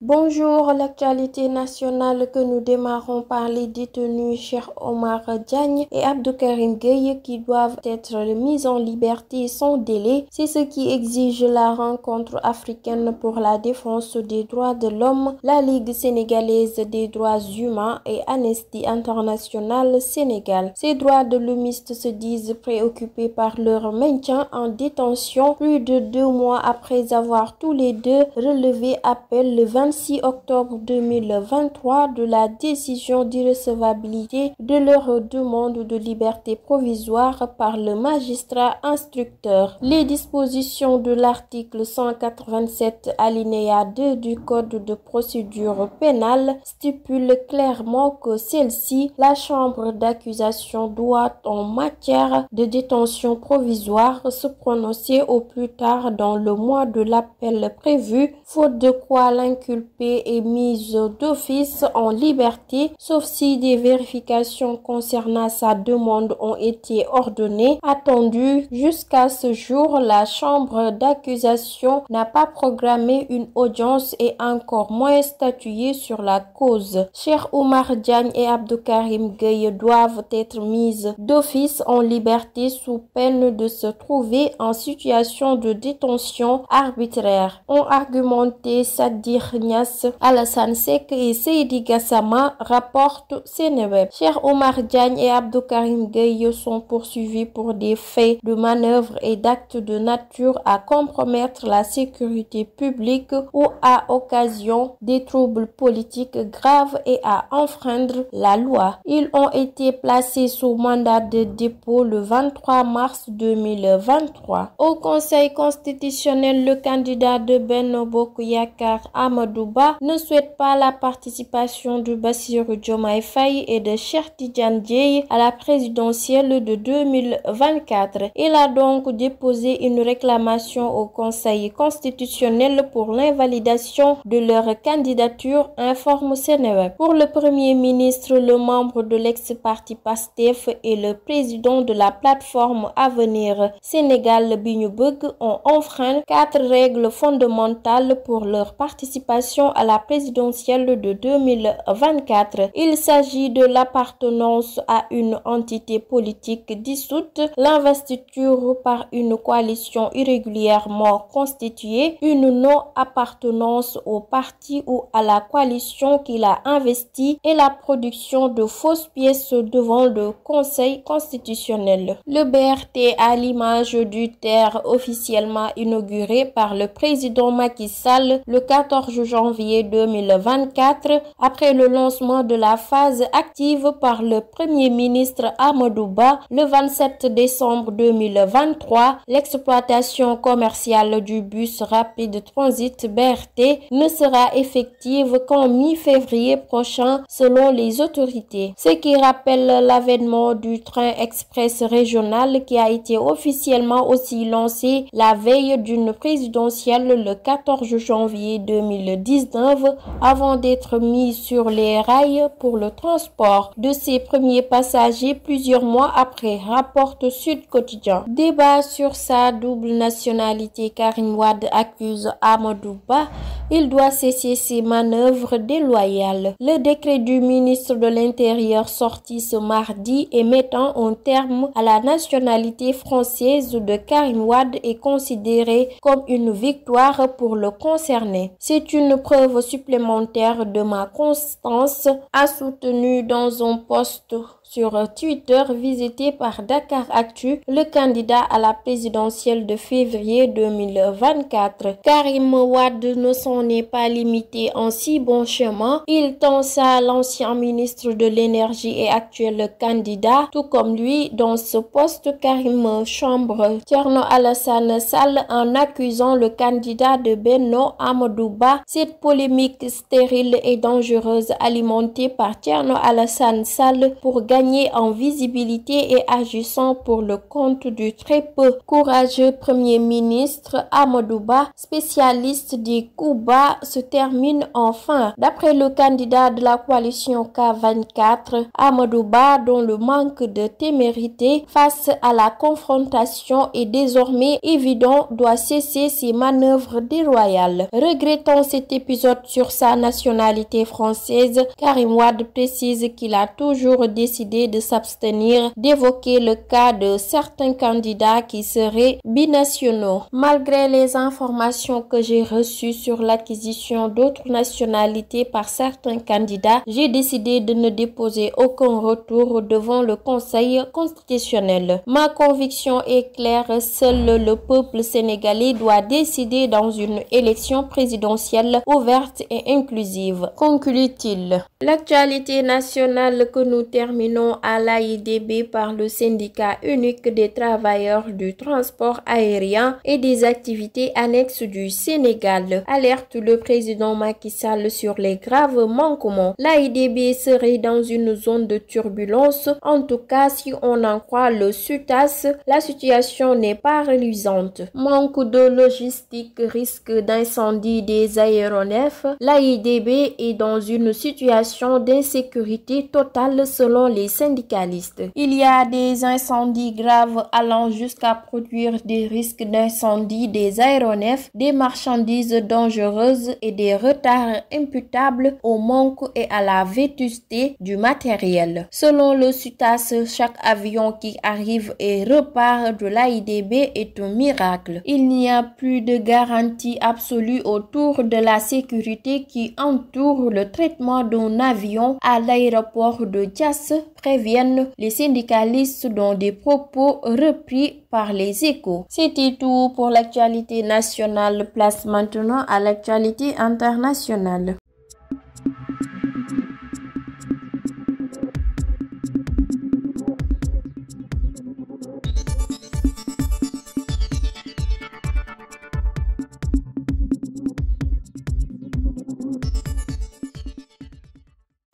Bonjour, l'actualité nationale que nous démarrons par les détenus Cheikh Omar Diagne et Abdoukarim Gueye qui doivent être mis en liberté sans délai. C'est ce qui exige la rencontre africaine pour la défense des droits de l'homme, la Ligue sénégalaise des droits humains et Amnesty International Sénégal. Ces droits de l'homiste se disent préoccupés par leur maintien en détention plus de 2 mois après avoir tous les deux relevé appel le 26 octobre 2023 de la décision d'irrecevabilité de leur demande de liberté provisoire par le magistrat instructeur. Les dispositions de l'article 187 alinéa 2 du Code de procédure pénale stipulent clairement que celle-ci, la chambre d'accusation, doit en matière de détention provisoire se prononcer au plus tard dans le mois de l'appel prévu, faute de quoi l'inculpé est mise d'office en liberté, sauf si des vérifications concernant sa demande ont été ordonnées. Attendu jusqu'à ce jour, la chambre d'accusation n'a pas programmé une audience et encore moins statué sur la cause. Cheikh Omar Diagne et Abdoukarim Gueye doivent être mis d'office en liberté sous peine de se trouver en situation de détention arbitraire, ont argumenté Sadir Niass, Alassane Seck et Seydi Gassama, rapporte Seneweb. Cheikh Omar Diagne et Abdoukarim Gueye sont poursuivis pour des faits de manœuvre et d'actes de nature à compromettre la sécurité publique ou à occasion des troubles politiques graves et à enfreindre la loi. Ils ont été placés sous mandat de dépôt le 23 mars 2023. Au Conseil constitutionnel, le candidat de Benno Bokk Yakaar, Amadou Ba, ne souhaite pas la participation de Bassirou Diomaye Faye et de Cheikh Tidiane Dièye à la présidentielle de 2024. Il a donc déposé une réclamation au Conseil constitutionnel pour l'invalidation de leur candidature, informe Seneweb. Pour le Premier ministre, le membre de l'ex-parti PASTEF et le président de la plateforme Avenir Sénégal bi ñu bëgg ont enfreint 4 règles fondamentales pour leur participation à la présidentielle de 2024. Il s'agit de l'appartenance à une entité politique dissoute, l'investiture par une coalition irrégulièrement constituée, une non-appartenance au parti ou à la coalition qui l'a investi et la production de fausses pièces devant le Conseil constitutionnel. Le BRT, à l'image du TER officiellement inauguré par le président Macky Sall le 14 janvier 2024, après le lancement de la phase active par le Premier ministre Amadou Ba le 27 décembre 2023, l'exploitation commerciale du bus rapide transit BRT ne sera effective qu'en mi-février prochain selon les autorités. Ce qui rappelle l'avènement du train express régional qui a été officiellement aussi lancé la veille d'une présidentielle le 14 janvier 2019 avant d'être mis sur les rails pour le transport de ses premiers passagers plusieurs mois après, rapporte Sud Quotidien. Débat sur sa double nationalité, Karim Wade accuse Amadou Ba. Il doit cesser ses manœuvres déloyales. Le décret du ministre de l'Intérieur sorti ce mardi et mettant un terme à la nationalité française de Karim Wade est considéré comme une victoire pour le concerné. C'est une preuve supplémentaire de ma constance, a soutenu dans un post sur Twitter visité par Dakaractu le candidat à la présidentielle de février 2024. Karim Wade ne s'en est pas limité en si bon chemin. Il tense à l'ancien ministre de l'énergie et actuel candidat, tout comme lui dans ce poste. Karim chambre Thierno Alassane Sall en accusant le candidat de Benno Amadou Ba. Cette polémique stérile et dangereuse alimentée par Thierno Alassane Sall pour gagner en visibilité et agissant pour le compte du très peu courageux Premier ministre Amadou Ba, spécialiste des coups bas, se termine enfin. D'après le candidat de la coalition K24, Amadou Ba, dont le manque de témérité face à la confrontation est désormais évident, doit cesser ses manœuvres déloyales. Regrettant cet épisode sur sa nationalité française, Karim Wade précise qu'il a toujours décidé de s'abstenir d'évoquer le cas de certains candidats qui seraient binationaux. Malgré les informations que j'ai reçues sur l'acquisition d'autres nationalités par certains candidats, j'ai décidé de ne déposer aucun retour devant le Conseil constitutionnel. Ma conviction est claire, seul le peuple sénégalais doit décider dans une élection présidentielle ouverte et inclusive, conclut-il. L'actualité nationale que nous terminons à l'AIBD par le syndicat unique des travailleurs du transport aérien et des activités annexes du Sénégal alerte le président Macky Sall sur les graves manquements. L'AIBD serait dans une zone de turbulence. En tout cas, si on en croit le SUTAS, la situation n'est pas reluisante. Manque de logistique, risque d'incendie des aéronefs. L'AIBD est dans une situation d'insécurité totale selon les syndicalistes. Il y a des incendies graves allant jusqu'à produire des risques d'incendie des aéronefs, des marchandises dangereuses et des retards imputables au manque et à la vétusté du matériel. Selon le SUTAS, chaque avion qui arrive et repart de l'AIBD est un miracle. Il n'y a plus de garantie absolue autour de la sécurité qui entoure le traitement d'un avion à l'aéroport de Diass, préviennent les syndicalistes dans des propos repris par les Échos. C'était tout pour l'actualité nationale. Place maintenant à l'actualité internationale.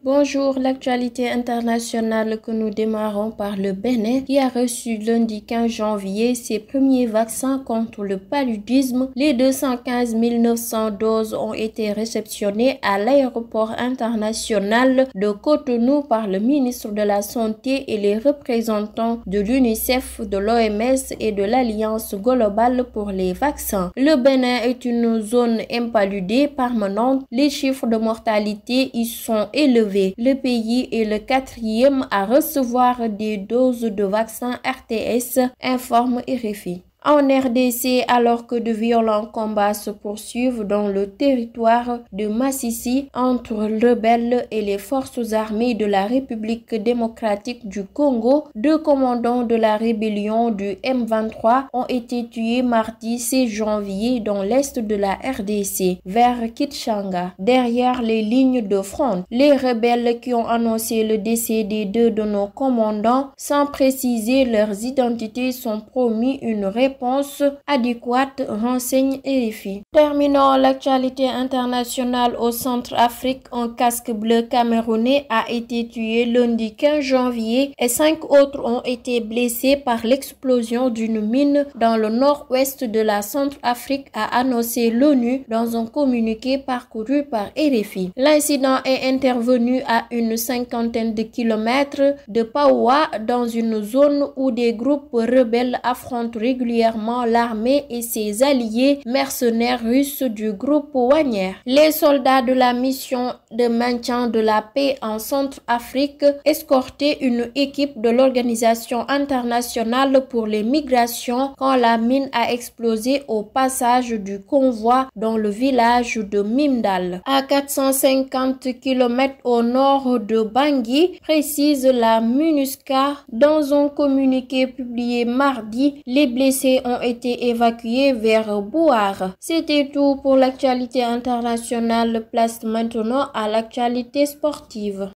Bonjour, l'actualité internationale que nous démarrons par le Bénin qui a reçu lundi 15 janvier ses premiers vaccins contre le paludisme. Les 215 900 doses ont été réceptionnées à l'aéroport international de Cotonou par le ministre de la Santé et les représentants de l'UNICEF, de l'OMS et de l'Alliance globale pour les vaccins. Le Bénin est une zone impaludée permanente. Les chiffres de mortalité y sont élevés. Le pays est le 4e à recevoir des doses de vaccin RTS, informe RFI. En RDC, alors que de violents combats se poursuivent dans le territoire de Massissi entre rebelles et les forces armées de la République démocratique du Congo, 2 commandants de la rébellion du M23 ont été tués mardi 16 janvier dans l'est de la RDC, vers Kitshanga, derrière les lignes de front. Les rebelles qui ont annoncé le décès des 2 de nos commandants, sans préciser leurs identités, sont promis une réponse adéquate, renseigne RFI. Terminons l'actualité internationale au Centrafrique. Un casque bleu camerounais a été tué lundi 15 janvier et 5 autres ont été blessés par l'explosion d'une mine dans le nord-ouest de la Centrafrique, a annoncé l'ONU dans un communiqué parcouru par RFI. L'incident est intervenu à une 50aine de kilomètres de Paoua, dans une zone où des groupes rebelles affrontent régulièrement l'armée et ses alliés mercenaires russes du groupe Wagner. Les soldats de la mission de maintien de la paix en Centrafrique escortaient une équipe de l'Organisation internationale pour les migrations quand la mine a explosé au passage du convoi dans le village de Mimdal, à 450 km au nord de Bangui, précise la MINUSCA dans un communiqué publié mardi. Les blessés ont été évacués vers Bouar. C'était tout pour l'actualité internationale. Place maintenant à l'actualité sportive.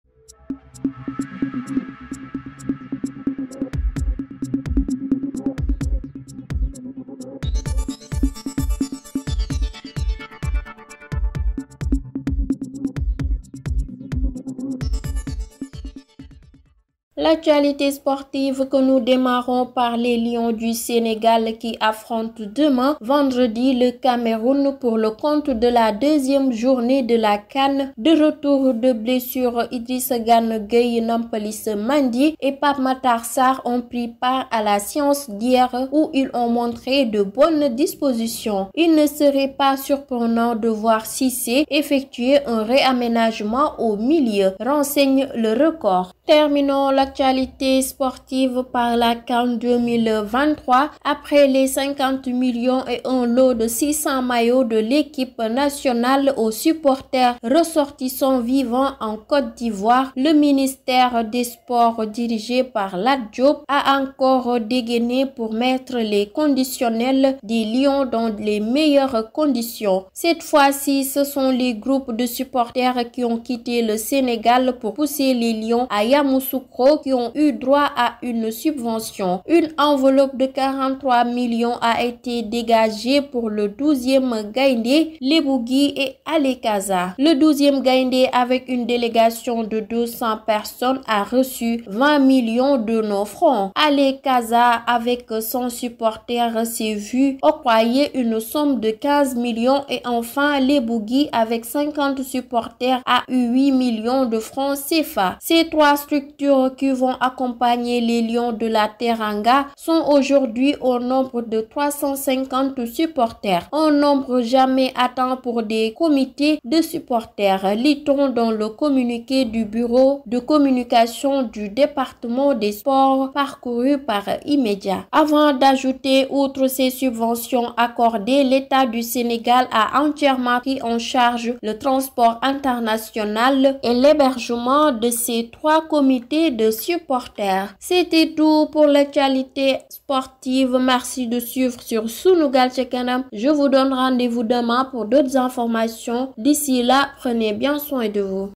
L'actualité sportive que nous démarrons par les Lions du Sénégal qui affrontent demain, vendredi, le Cameroun pour le compte de la deuxième journée de la CAN. De retour de blessure, Idrissa Gana Gueye, Nampalys Mendy et Pape Matar Sarr ont pris part à la séance d'hier où ils ont montré de bonnes dispositions. Il ne serait pas surprenant de voir Cissé effectuer un réaménagement au milieu, renseigne le record. Terminons l'actualité sportive par la CAN 2023. Après les 50 millions et un lot de 600 maillots de l'équipe nationale aux supporters ressortissants vivant en Côte d'Ivoire, le ministère des Sports dirigé par Lat Diop a encore dégainé pour mettre les conditionnels des Lions dans les meilleures conditions. Cette fois-ci, ce sont les groupes de supporters qui ont quitté le Sénégal pour pousser les Lions à Yamoussoukro qui ont eu droit à une subvention. Une enveloppe de 43 millions a été dégagée pour le 12e Gaïndé, Lebougui et Alekaza. Le 12e Gaïndé, avec une délégation de 200 personnes, a reçu 20 millions de nos francs. Alekaza, avec 100 supporters, s'est vu octroyer une somme de 15 millions et enfin Lebougui, avec 50 supporters, a eu 8 millions de francs CFA. Ces trois structures qui vont accompagner les Lions de la Teranga sont aujourd'hui au nombre de 350 supporters, un nombre jamais atteint pour des comités de supporters, lit-on dans le communiqué du bureau de communication du département des sports parcouru par Immédiat. Avant d'ajouter, outre ces subventions accordées, l'État du Sénégal a entièrement pris en charge le transport international et l'hébergement de ces trois comités de supporters. C'était tout pour l'actualité sportive. Merci de suivre sur Sunugal ca Kanam. Je vous donne rendez-vous demain pour d'autres informations. D'ici là, prenez bien soin de vous.